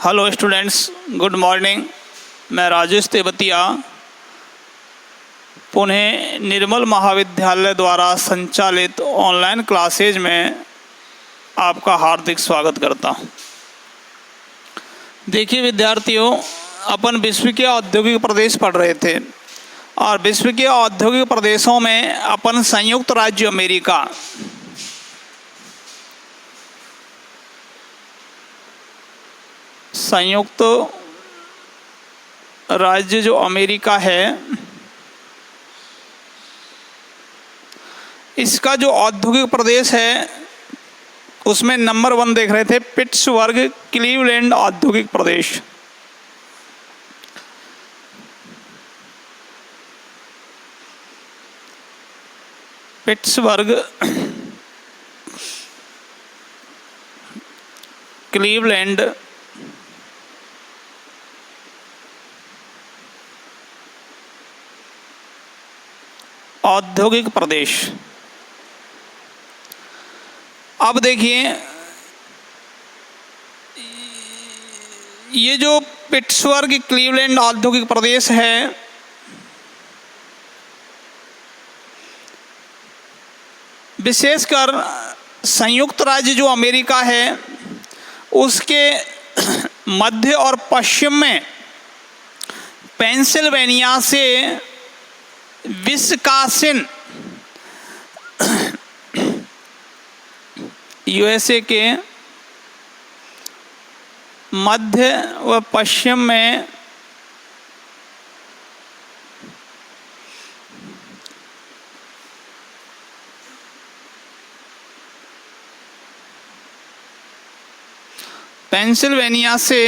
Hello students, good morning. मैं राजेश तेवतिया पुणे निर्मल महाविद्यालय द्वारा संचालित ऑनलाइन क्लासेज में आपका हार्दिक स्वागत करता हूं। देखिए विद्यार्थियों, अपन विश्व के औद्योगिक प्रदेश पढ़ रहे थे और विश्व के औद्योगिक प्रदेशों में अपन संयुक्त राज्य अमेरिका, संयुक्त राज्य जो अमेरिका है, इसका जो औद्योगिक प्रदेश है उसमें नंबर 1 देख रहे थे, पिट्सबर्ग क्लीवलैंड औद्योगिक प्रदेश। पिट्सबर्ग क्लीवलैंड औद्योगिक प्रदेश। अब देखिए, ये जो पिट्सबर्ग क्लीवलैंड औद्योगिक प्रदेश है, विशेषकर संयुक्त राज्य जो अमेरिका है उसके मध्य और पश्चिम में पेंसिल्वेनिया से विस्कासिन, यूएसए के मध्य व पश्चिम में पेंसिल्वेनिया से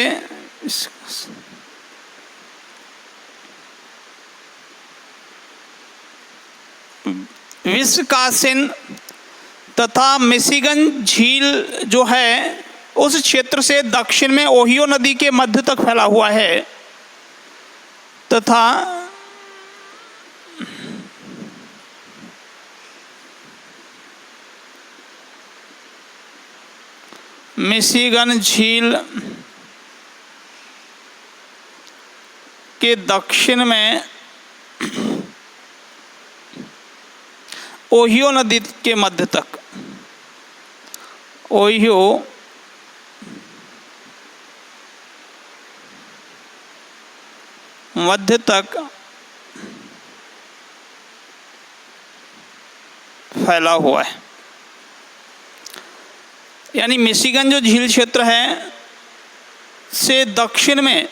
विस्कासिन तथा मिशिगन झील जो है उस क्षेत्र से दक्षिण में ओहियो नदी के मध्य तक फैला हुआ है तथा मिशिगन झील के दक्षिण में ओहियो नदी के मध्य तक, ओहियो मध्य तक फैला हुआ है। यानी मिशिगन जो झील क्षेत्र है से दक्षिण में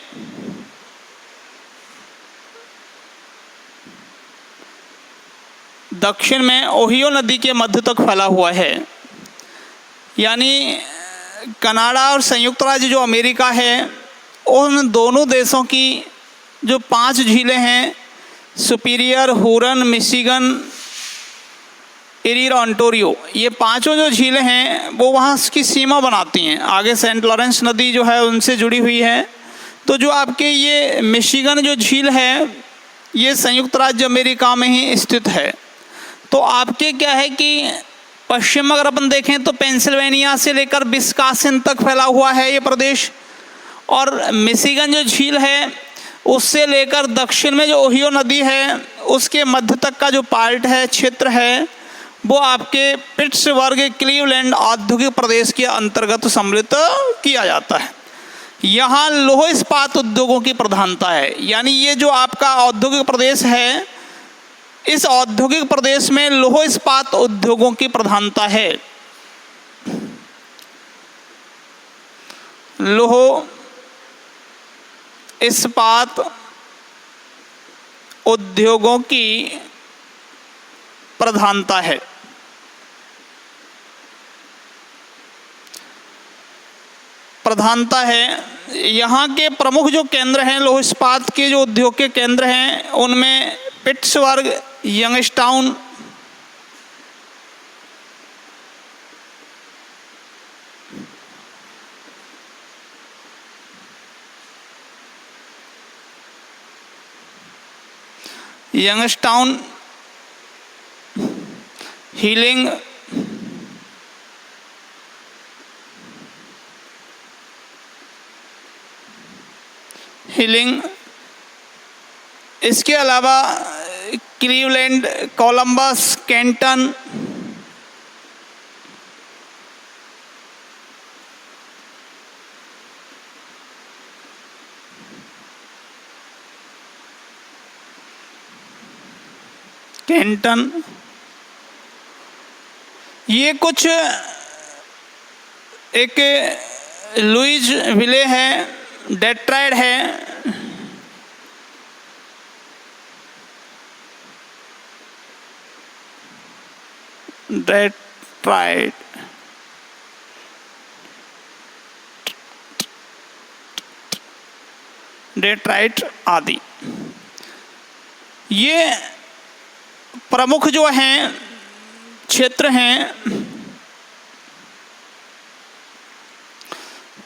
ओहियो नदी के मध्य तक फैला हुआ है। यानी कनाडा और संयुक्त राज्य जो अमेरिका है, उन दोनों देशों की जो 5 झीलें हैं, सुपीरियर, हुरन, मिशिगन, एरी और ओंटारियो, ये पांचों जो झीलें हैं वो वहाँ की सीमा बनाती हैं। आगे सेंट लॉरेंस नदी जो है उनसे जुड़ी हुई है। तो जो आपके ये मिशिगन जो झील है ये संयुक्त राज्य अमेरिका में ही स्थित है। तो आपके क्या है कि पश्चिम अगर अपन देखें तो पेंसिल्वेनिया से लेकर विस्कासिन तक फैला हुआ है ये प्रदेश, और मिशिगन जो झील है उससे लेकर दक्षिण में जो ओहियो नदी है उसके मध्य तक का जो पार्ट है, क्षेत्र है, वो आपके पिट्सबर्ग क्लीवलैंड औद्योगिक प्रदेश के अंतर्गत सम्मिलित किया जाता है। यहाँ लौह इस्पात उद्योगों की प्रधानता है। यानी ये जो आपका औद्योगिक प्रदेश है, इस औद्योगिक प्रदेश में लौह इस्पात उद्योगों की प्रधानता है। लौह इस्पात उद्योगों की प्रधानता है। यहाँ के प्रमुख जो केंद्र हैं, लौह इस्पात के जो उद्योग के केंद्र हैं, उनमें पिट्सबर्ग, यंगस्टाउन, हीलिंग, हीलिंग। इसके अलावा क्लीवलैंड, कोलंबस, कैंटन, ये कुछ एक लुइज विले है, डेट्रॉइट है, डेट्राइट आदि। ये प्रमुख जो हैं क्षेत्र हैं,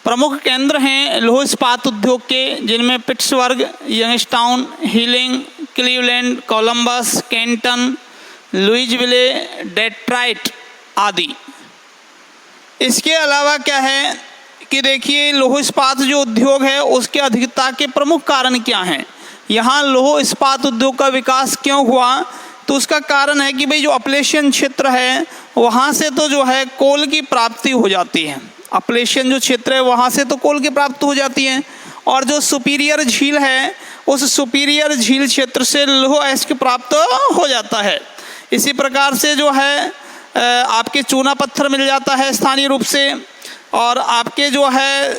प्रमुख केंद्र हैं लौह इस्पात उद्योग के, जिनमें Pittsburgh, Youngstown, Wheeling, Cleveland, Columbus, Canton, Louisville, Detroit आदि। इसके अलावा क्या है कि देखिए लौह इस्पात जो उद्योग है उसके अधिकता के प्रमुख कारण क्या हैं। यहाँ लौह इस्पात उद्योग का विकास क्यों हुआ, तो उसका कारण है कि भाई जो अपलेशियन क्षेत्र है वहाँ से तो जो है कोल की प्राप्ति हो जाती है। अपलेशियन जो क्षेत्र है वहाँ से तो कोल की प्राप्ति हो जाती है, और जो सुपीरियर झील है उस सुपीरियर झील क्षेत्र से लौह अयस्क प्राप्त हो जाता है। इसी प्रकार से जो है आपके चूना पत्थर मिल जाता है स्थानीय रूप से, और आपके जो है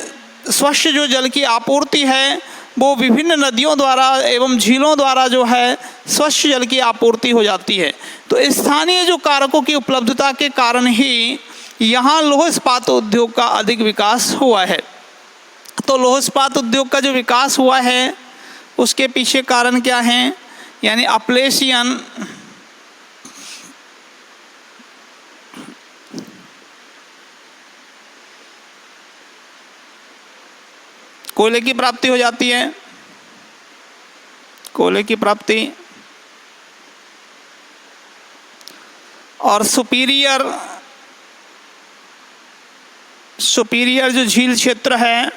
स्वच्छ जो जल की आपूर्ति है वो विभिन्न नदियों द्वारा एवं झीलों द्वारा जो है स्वच्छ जल की आपूर्ति हो जाती है। तो स्थानीय जो कारकों की उपलब्धता के कारण ही यहाँ लौह इस्पात उद्योग का अधिक विकास हुआ है। तो लौह इस्पात उद्योग का जो विकास हुआ है उसके पीछे कारण क्या हैं, यानी अपलेशियन कोयले की प्राप्ति हो जाती है, कोयले की प्राप्ति, और सुपीरियर जो झील क्षेत्र है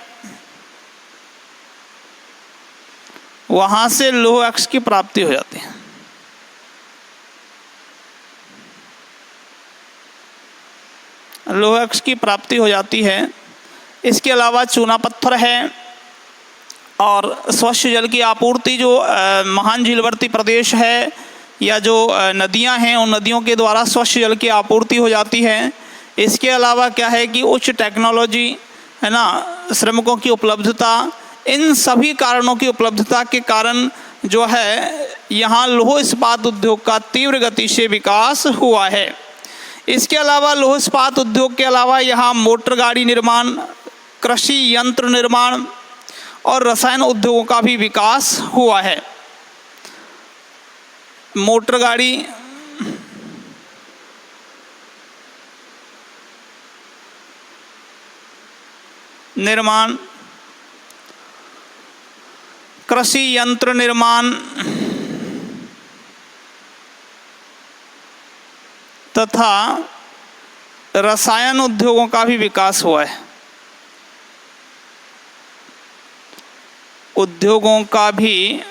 वहां से लौह अयस्क की प्राप्ति हो जाती है। लौह अयस्क की प्राप्ति हो जाती है। इसके अलावा चूना पत्थर है और स्वच्छ जल की आपूर्ति जो महान झीलवर्ती प्रदेश है या जो नदियां हैं उन नदियों के द्वारा स्वच्छ जल की आपूर्ति हो जाती है। इसके अलावा क्या है कि उच्च टेक्नोलॉजी है ना, श्रमिकों की उपलब्धता, इन सभी कारणों की उपलब्धता के कारण जो है यहाँ लौह इस्पात उद्योग का तीव्र गति से विकास हुआ है। इसके अलावा लौह इस्पात उद्योग के अलावा यहाँ मोटर गाड़ी निर्माण, कृषि यंत्र निर्माण और रसायन उद्योगों का भी विकास हुआ है। मोटर गाड़ी निर्माण, कृषि यंत्र निर्माण तथा रसायन उद्योगों का भी विकास हुआ है। उद्योगों का भी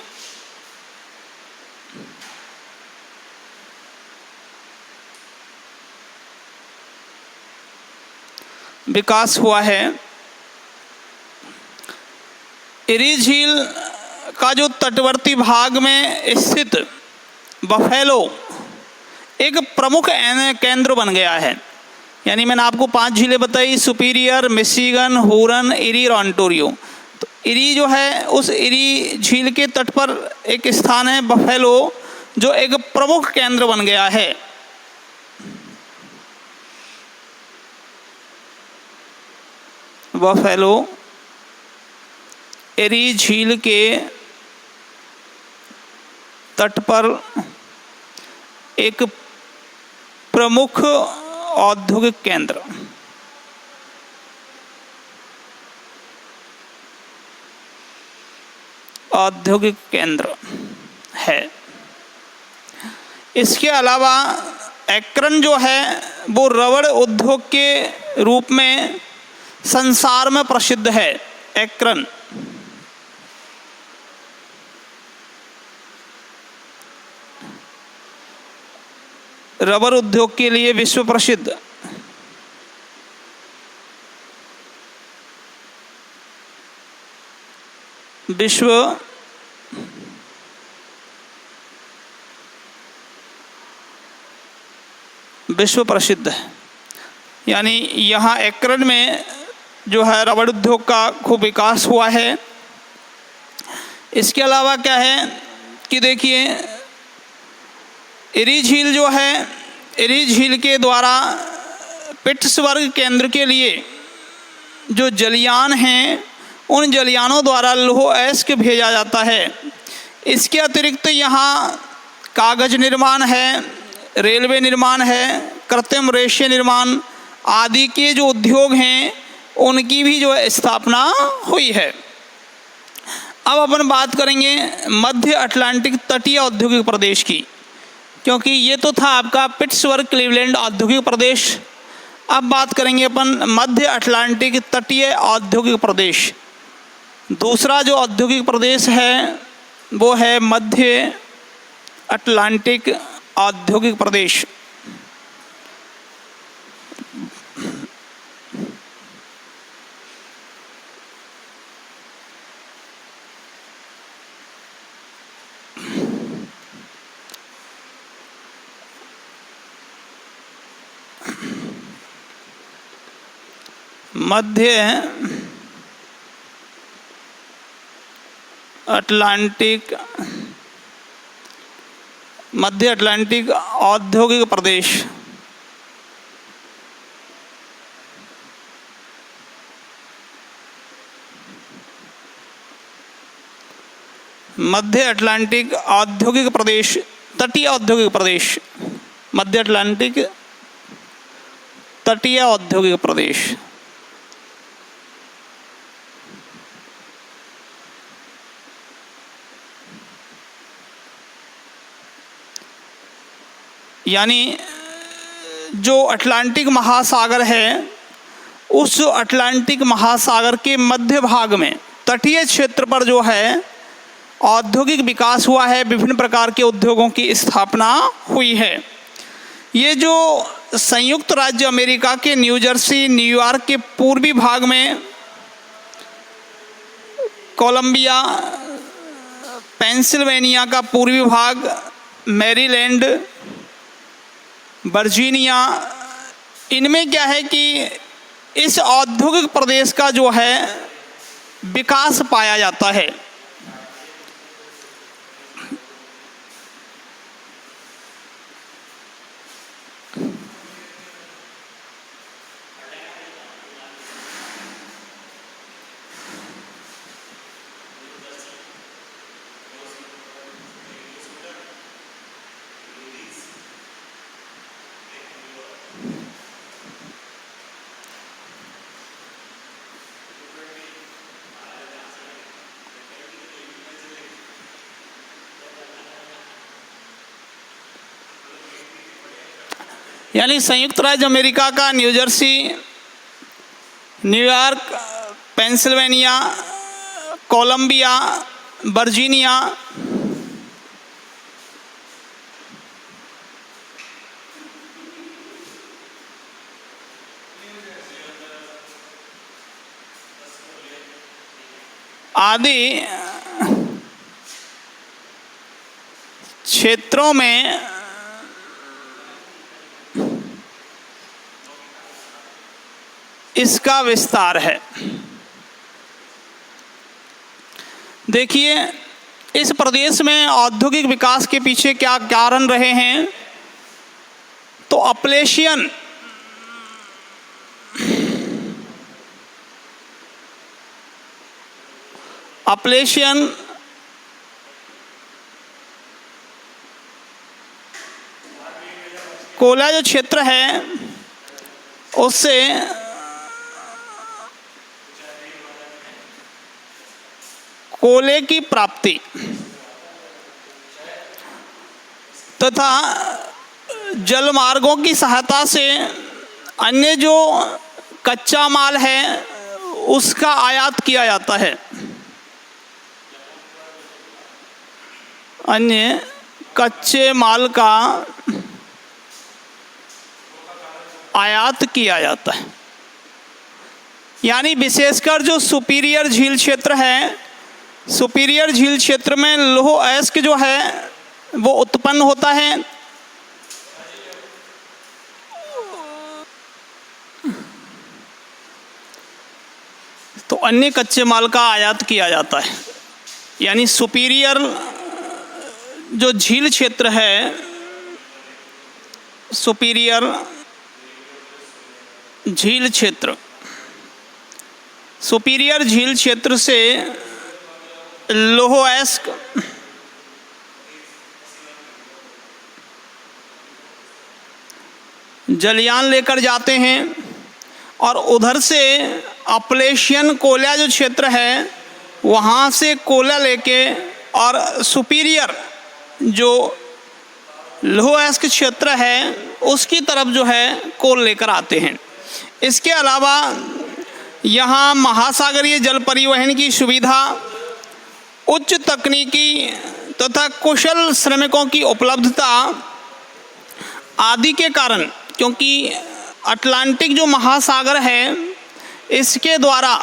विकास हुआ है। इरी झील का जो तटवर्ती भाग में स्थित बफेलो एक प्रमुख केंद्र बन गया है। यानी मैंने आपको 5 झीलें बताई, सुपीरियर, मिशिगन, हुरन, इरी और ओंटारियो। तो इरी जो है उस इरी झील के तट पर एक स्थान है बफेलो जो एक प्रमुख केंद्र बन गया है। बफेलो इरी झील के तट पर एक प्रमुख औद्योगिक केंद्र, औद्योगिक केंद्र है। इसके अलावा एक्रन जो है वो रबड़ उद्योग के रूप में संसार में प्रसिद्ध है। एक्रन रबर उद्योग के लिए विश्व प्रसिद्ध। विश्व प्रसिद्ध है, यानी यहाँ एकरन में जो है रबड़ उद्योग का खूब विकास हुआ है। इसके अलावा क्या है कि देखिए एरी झील जो है, एरी झील के द्वारा पिट्सबर्ग केंद्र के लिए जो जलयान हैं उन जलयानों द्वारा लौह अयस्क भेजा जाता है। इसके अतिरिक्त यहाँ कागज निर्माण है, रेलवे निर्माण है, कृत्रिम रेशे निर्माण आदि के जो उद्योग हैं उनकी भी जो है स्थापना हुई है। अब अपन बात करेंगे मध्य अटलांटिक तटीय औद्योगिक प्रदेश की, क्योंकि ये तो था आपका पिट्सबर्ग क्लीवलैंड औद्योगिक प्रदेश। अब बात करेंगे अपन मध्य अटलांटिक तटीय औद्योगिक प्रदेश। दूसरा जो औद्योगिक प्रदेश है वो है मध्य अटलांटिक औद्योगिक प्रदेश। मध्य अटलांटिक औद्योगिक प्रदेश। मध्य अटलांटिक औद्योगिक प्रदेश, तटीय औद्योगिक प्रदेश, मध्य अटलांटिक तटीय औद्योगिक प्रदेश। यानी जो अटलांटिक महासागर है उस अटलांटिक महासागर के मध्य भाग में तटीय क्षेत्र पर जो है औद्योगिक विकास हुआ है, विभिन्न प्रकार के उद्योगों की स्थापना हुई है। ये जो संयुक्त राज्य अमेरिका के न्यू जर्सी, न्यूयॉर्क के पूर्वी भाग में कोलंबिया, पेंसिल्वेनिया का पूर्वी भाग, मैरीलैंड, वर्जीनिया, इनमें क्या है कि इस औद्योगिक प्रदेश का जो है विकास पाया जाता है। यानी संयुक्त राज्य अमेरिका का New Jersey, New York, Pennsylvania, Columbia, Virginia, आदि क्षेत्रों में इसका विस्तार है। देखिए इस प्रदेश में औद्योगिक विकास के पीछे क्या कारण रहे हैं, तो अपलेशियन कोला जो क्षेत्र है उससे कोयले की प्राप्ति तथा जल मार्गों की सहायता से अन्य जो कच्चा माल है उसका आयात किया जाता है। अन्य कच्चे माल का आयात किया जाता है। यानी विशेषकर जो सुपीरियर झील क्षेत्र है, सुपीरियर झील क्षेत्र में लौह अयस्क जो है वो उत्पन्न होता है। तो अन्य कच्चे माल का आयात किया जाता है। यानी सुपीरियर जो झील क्षेत्र है, सुपीरियर झील क्षेत्र, सुपीरियर झील क्षेत्र से लौह अयस्क जलयान लेकर जाते हैं और उधर से अपलेशियन कोयला जो क्षेत्र है वहाँ से कोयला लेके और सुपीरियर जो लौह अयस्क क्षेत्र है उसकी तरफ जो है कोल लेकर आते हैं। इसके अलावा यहाँ महासागरीय जल परिवहन की सुविधा, उच्च तकनीकी तथा कुशल श्रमिकों की उपलब्धता आदि के कारण, क्योंकि अटलांटिक जो महासागर है इसके द्वारा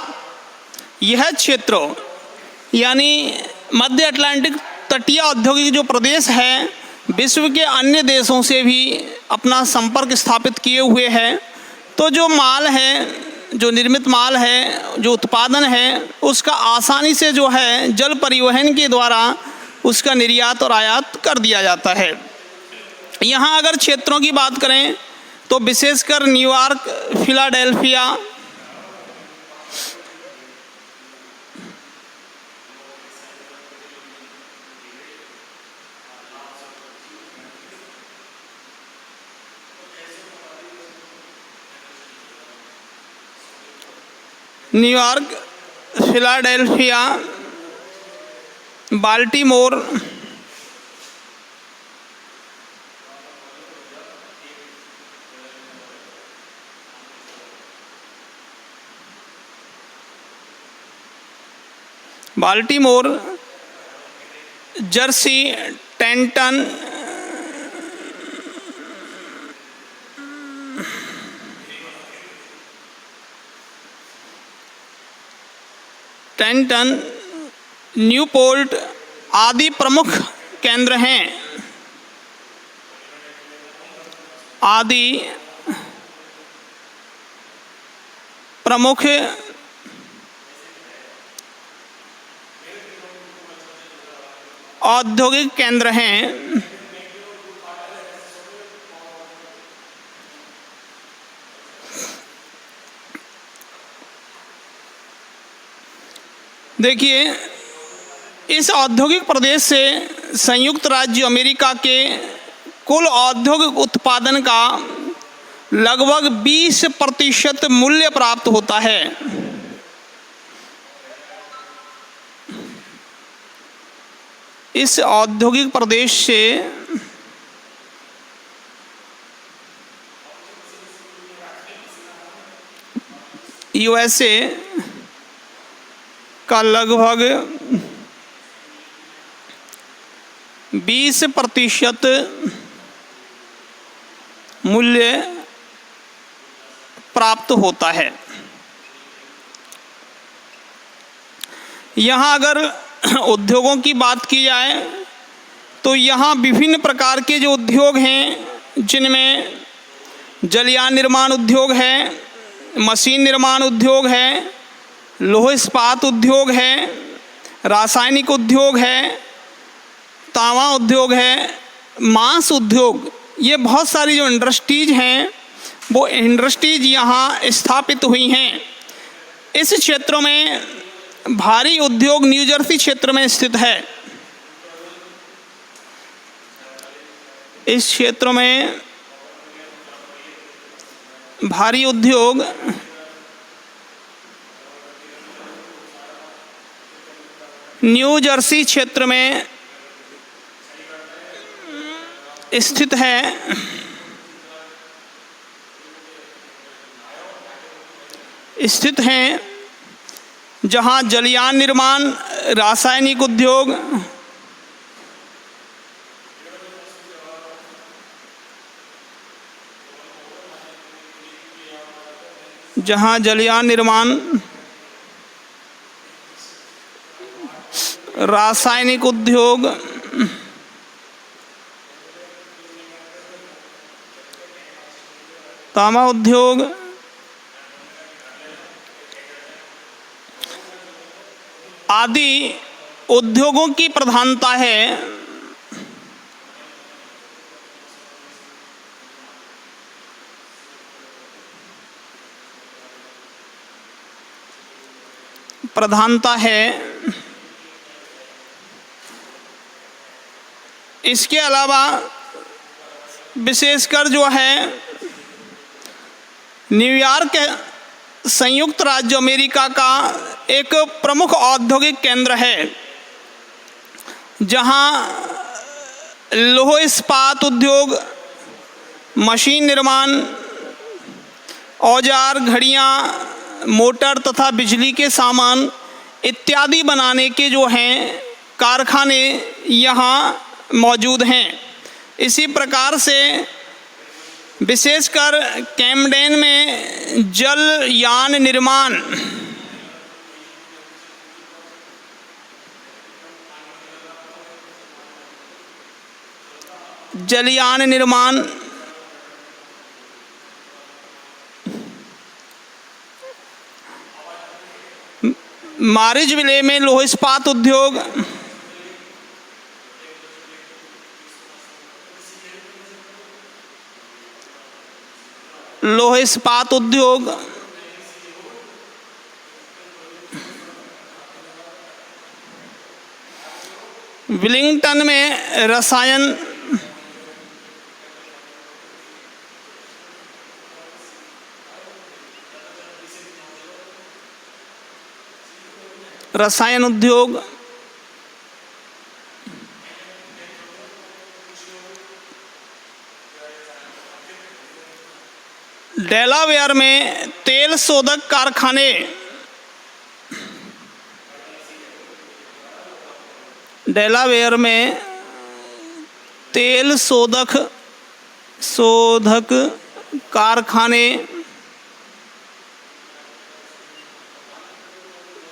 यह क्षेत्र यानी मध्य अटलांटिक तटीय औद्योगिक जो प्रदेश है विश्व के अन्य देशों से भी अपना संपर्क स्थापित किए हुए है। तो जो माल है, जो निर्मित माल है, जो उत्पादन है, उसका आसानी से जो है जल परिवहन के द्वारा उसका निर्यात और आयात कर दिया जाता है। यहाँ अगर क्षेत्रों की बात करें तो विशेषकर New York, Philadelphia, New York, Philadelphia, Baltimore, Jersey, Trenton, Newport आदि प्रमुख केंद्र हैं। आदि प्रमुख औद्योगिक केंद्र हैं। देखिए, इस औद्योगिक प्रदेश से संयुक्त राज्य अमेरिका के कुल औद्योगिक उत्पादन का लगभग 20% मूल्य प्राप्त होता है। इस औद्योगिक प्रदेश से यूएसए का लगभग 20% मूल्य प्राप्त होता है। यहाँ अगर उद्योगों की बात की जाए तो यहाँ विभिन्न प्रकार के जो उद्योग हैं, जिनमें जलयान निर्माण उद्योग है, मशीन निर्माण उद्योग है, लौह इस्पात उद्योग है, रासायनिक उद्योग है, तांबा उद्योग है, मांस उद्योग, ये बहुत सारी जो इंडस्ट्रीज हैं वो इंडस्ट्रीज यहाँ स्थापित हुई हैं। इस क्षेत्रों में भारी उद्योग न्यू जर्सी क्षेत्र में स्थित है। इस क्षेत्र में भारी उद्योग न्यू जर्सी क्षेत्र में स्थित है। जहां जलयान निर्माण, रासायनिक उद्योग, जहाँ जलयान निर्माण, रासायनिक उद्योग, तांबा उद्योग, आदि उद्योगों की प्रधानता है। इसके अलावा विशेषकर जो है न्यूयॉर्क संयुक्त राज्य अमेरिका का एक प्रमुख औद्योगिक केंद्र है, जहां लौह इस्पात उद्योग, मशीन निर्माण, औजार, घड़ियां, मोटर तथा बिजली के सामान इत्यादि बनाने के जो हैं कारखाने यहाँ मौजूद हैं। इसी प्रकार से विशेषकर कैम्डेन में जलयान निर्माण, मारिजविले में लौह इस्पात उद्योग, विलिंगटन में रसायन उद्योग, डेलावेयर में तेल शोधक कारखाने, डेलावेयर में तेल शोधक कारखाने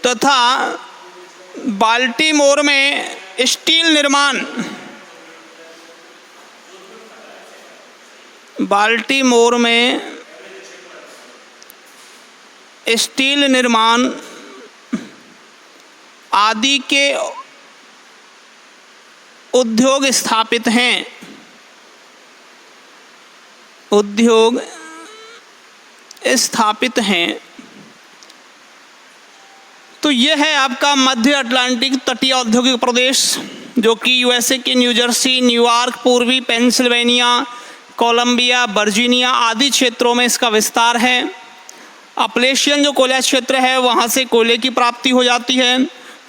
तथा बाल्टीमोर में स्टील निर्माण, आदि के उद्योग स्थापित हैं। तो यह है आपका मध्य अटलांटिक तटीय औद्योगिक प्रदेश, जो कि यूएसए के न्यू जर्सी, न्यूयॉर्क, पूर्वी पेंसिल्वेनिया, कोलंबिया, वर्जीनिया आदि क्षेत्रों में इसका विस्तार है। अपलेशियन जो कोयला क्षेत्र है वहाँ से कोयले की प्राप्ति हो जाती है,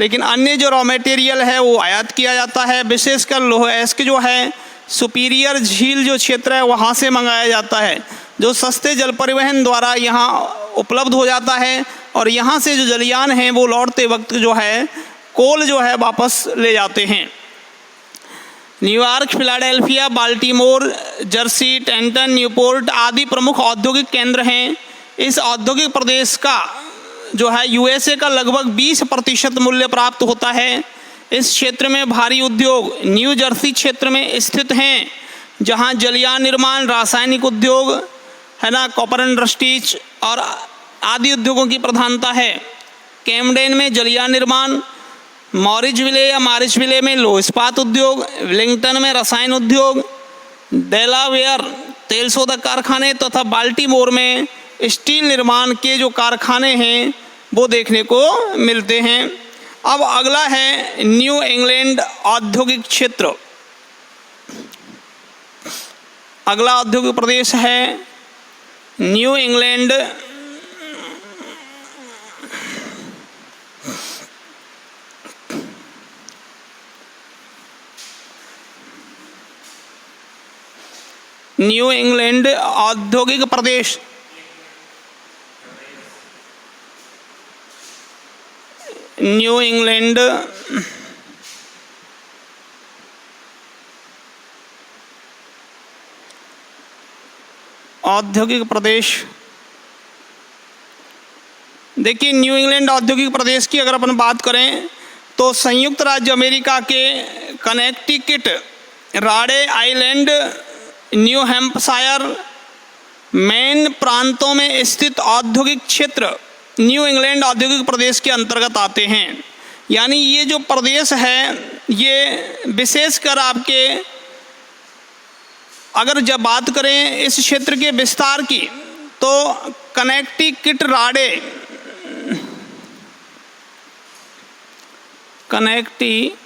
लेकिन अन्य जो रॉ मटेरियल है वो आयात किया जाता है। विशेषकर लोह एस्क जो है सुपीरियर झील जो क्षेत्र है वहाँ से मंगाया जाता है, जो सस्ते जल परिवहन द्वारा यहाँ उपलब्ध हो जाता है, और यहाँ से जो जलयान हैं वो लौटते वक्त जो है कोल जो है वापस ले जाते हैं। New York, Philadelphia, Baltimore, Jersey, Trenton, Newport आदि प्रमुख औद्योगिक केंद्र हैं। इस औद्योगिक प्रदेश का जो है यूएसए का लगभग 20% मूल्य प्राप्त होता है। इस क्षेत्र में भारी उद्योग न्यू जर्सी क्षेत्र में स्थित हैं, जहां जलयान निर्माण, रासायनिक उद्योग है ना, कॉपर इंडस्ट्रीज और आदि उद्योगों की प्रधानता है। कैम्डेन में जलयान निर्माण, मारिजविले में लौह इस्पात उद्योग, विलिंगटन में रसायन उद्योग, डेलावेयर तेल शोधक कारखाने तथा बाल्टीमोर में स्टील निर्माण के जो कारखाने हैं वो देखने को मिलते हैं। अब अगला है न्यू इंग्लैंड औद्योगिक क्षेत्र। अगला औद्योगिक प्रदेश है न्यू इंग्लैंड औद्योगिक प्रदेश। न्यू इंग्लैंड औद्योगिक प्रदेश देखिए, न्यू इंग्लैंड औद्योगिक प्रदेश की अगर अपन बात करें तो संयुक्त राज्य अमेरिका के कनेक्टिकट, राडे आइलैंड, न्यू हैम्पशायर, मेन प्रांतों में स्थित औद्योगिक क्षेत्र न्यू इंग्लैंड औद्योगिक प्रदेश के अंतर्गत आते हैं। यानी ये जो प्रदेश है ये विशेषकर आपके, अगर जब बात करें इस क्षेत्र के विस्तार की, तो कनेक्टिकट, राडे, कनेक्टिकट,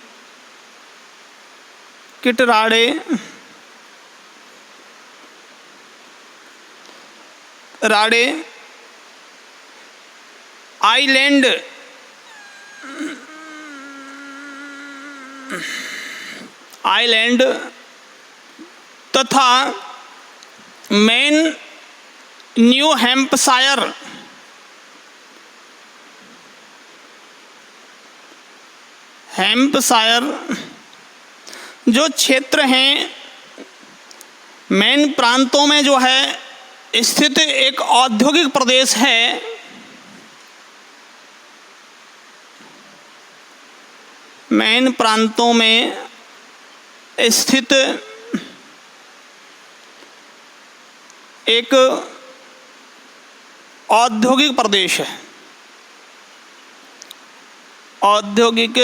राडे, आइलैंड, तथा मेन, न्यू हैम्पशायर, जो क्षेत्र हैं, मेन प्रांतों में जो है स्थित एक औद्योगिक प्रदेश है। मेन प्रांतों में स्थित एक औद्योगिक प्रदेश है, औद्योगिक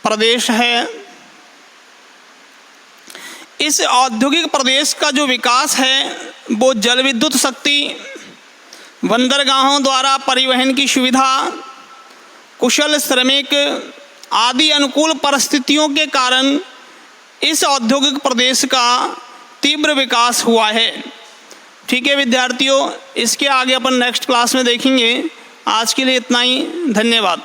प्रदेश है। इस औद्योगिक प्रदेश का जो विकास है वो जल विद्युत शक्ति, बंदरगाहों द्वारा परिवहन की सुविधा, कुशल श्रमिक आदि अनुकूल परिस्थितियों के कारण इस औद्योगिक प्रदेश का तीव्र विकास हुआ है। ठीक है विद्यार्थियों, इसके आगे अपन नेक्स्ट क्लास में देखेंगे। आज के लिए इतना ही, धन्यवाद।